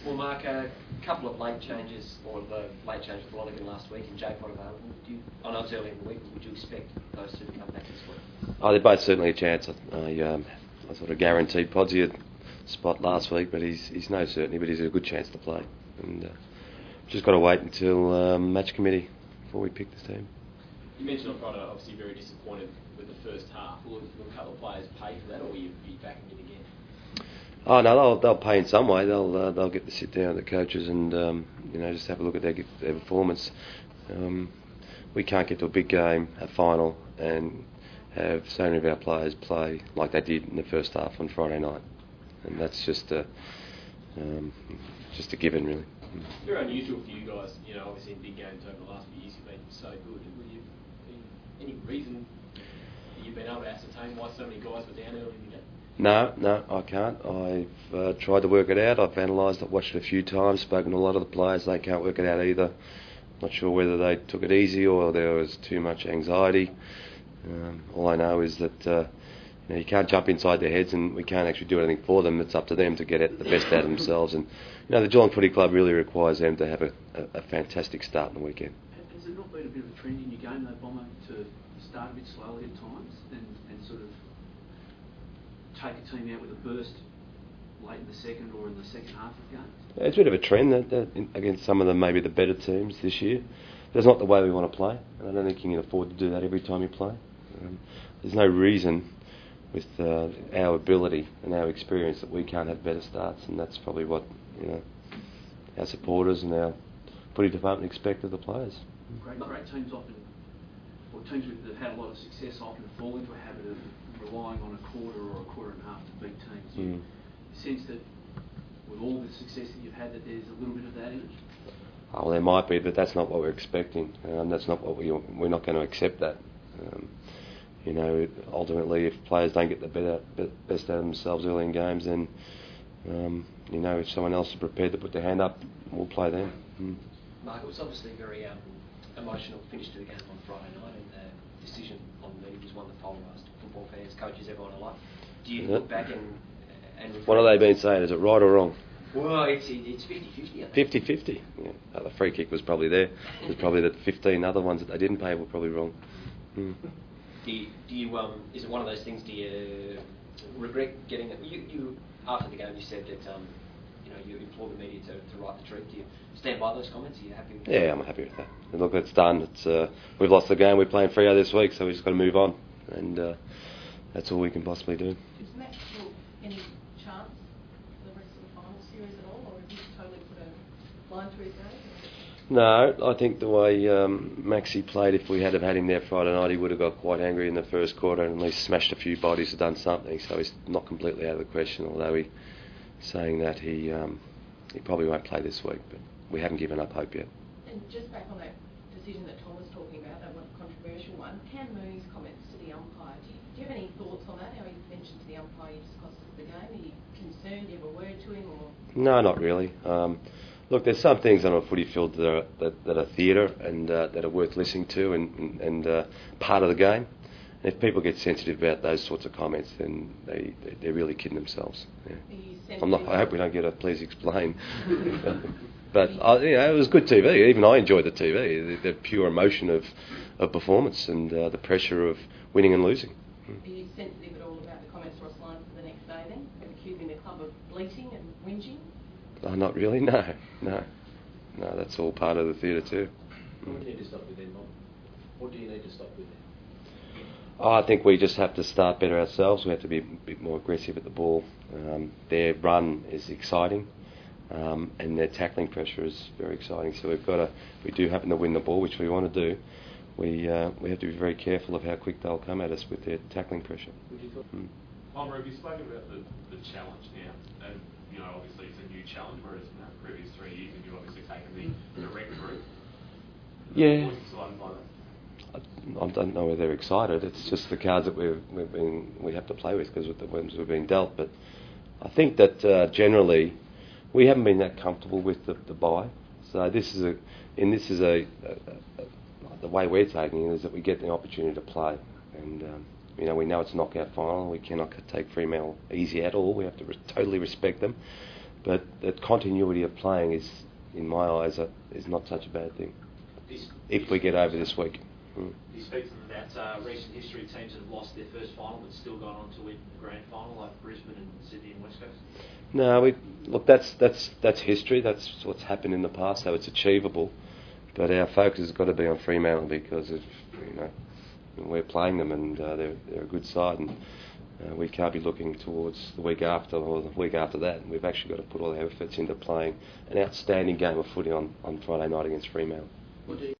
Well, Mark, a couple of late changes, or the late change with Lonergan last week and Jake not available. I know it's early in the week, but would you expect those two to come back this week? Oh, they're both certainly a chance. I sort of guaranteed Podsy a spot last week, but he's no certainty, but he's a good chance to play. And just got to wait until match committee before we pick this team. You mentioned on Friday, obviously very disappointed with the first half. Will a couple of players pay for that, or will you be backing it again? Oh no, they'll pay in some way. They'll get to sit down with the coaches and just have a look at their performance. We can't get to a big game, a final, and have so many of our players play like they did in the first half on Friday night, and that's just a given, really. It's very unusual for you guys. Obviously in big games over the last few years, you've been so good. Any reason you've been able to ascertain why so many guys were down early in the game? No, I can't. I've tried to work it out. I've analysed it, watched it a few times, spoken to a lot of the players. They can't work it out either. Not sure whether they took it easy or there was too much anxiety. All I know is that you can't jump inside their heads, and we can't actually do anything for them. It's up to them to get the best out of themselves. And the Geelong Footy Club really requires them to have a fantastic start in the weekend. Has there not been a bit of a trend in your game, though, Bomber, to start a bit slowly at times and sort of take a team out with a burst late in the second or in the second half of games? It's a bit of a trend that against some of the maybe the better teams this year. That's not the way we want to play, and I don't think you can afford to do that every time you play. There's no reason with our ability and our experience that we can't have better starts, and that's probably what our supporters and our footy department expect of the players. Great teams often, or teams that have had a lot of success often fall into a habit of relying on a quarter or a quarter and a half to beat teams. You sense that with all the success that you've had, that there's a little bit of that in it? Oh, there might be, but that's not what we're expecting. That's not what we're not going to accept that. Ultimately, if players don't get the best out of themselves early in games, then if someone else is prepared to put their hand up, we'll play them. Mark, it was obviously a very emotional finish to the game on Friday night, and the decision on the media was one that polarised football fans, coaches, everyone alike. Do you look back and what have they been saying? Is it right or wrong? Well, it's 50-50. 50-50. Yeah. The free kick was probably there. There's probably the 15 other ones that they didn't pay were probably wrong. Do you is it one of those things? Do you regret getting it? You after the game you said that you implore the media to write the truth. Do you stand by those comments? Are you happy with that? Yeah, I'm happy with that. And look, it's done. We've lost the game. We're playing Freo this week, so we've just got to move on, and that's all we can possibly do. Does Max feel any chance for the rest of the final series at all, or has he totally put a line through his nose? No, I think the way Maxi played, if we had have had him there Friday night, he would have got quite angry in the first quarter and at least smashed a few bodies and done something. So he's not completely out of the question, although he's saying that he probably won't play this week. But we haven't given up hope yet. And just back on that decision that Tom was talking about, that one controversial one, Cam Mooney's comments to the umpire. Do you have any thoughts on that? How he mentioned to the umpire he just cost us the game? Are you concerned? Do you have a word to him? Or? No, not really. Look, there's some things on a footy field that are theatre and that are worth listening to and part of the game. And if people get sensitive about those sorts of comments, then they're really kidding themselves. Yeah. I hope we don't get a please explain. But it was good TV. Even I enjoyed the TV. The pure emotion of performance and the pressure of winning and losing. Are you sensitive at all about the comments Ross Lyon for the next day then? Accusing the club of bleating and whinging? Oh, not really, no. That's all part of the theatre too. What do you need to stop with then, Bob? What do you need to stop with then? I think we just have to start better ourselves. We have to be a bit more aggressive at the ball. Their run is exciting, and their tackling pressure is very exciting. So we do happen to win the ball, which we want to do. We have to be very careful of how quick they'll come at us with their tackling pressure. Have you spoken about the challenge now? And obviously it's a new challenge, whereas in the previous 3 years you've obviously taken the direct route. Yeah. What's exciting by that? I don't know whether they're excited. It's just the cards that we have to play with because of the ones we've been dealt. But I think that generally we haven't been that comfortable with the bye. So the way we're taking it is that we get the opportunity to play, and we know it's a knockout final. We cannot take Fremantle easy at all. We have to totally respect them. But that continuity of playing is, in my eyes, is not such a bad thing. If we get over this week. Do you speak to them about recent history of teams that have lost their first final but still gone on to win the grand final, like Brisbane and Sydney and West Coast? No, look, that's history. That's what's happened in the past, so it's achievable. But our focus has got to be on Fremantle because we're playing them and they're a good side, and we can't be looking towards the week after or the week after that. We've actually got to put all our efforts into playing an outstanding game of footy on Friday night against Fremantle.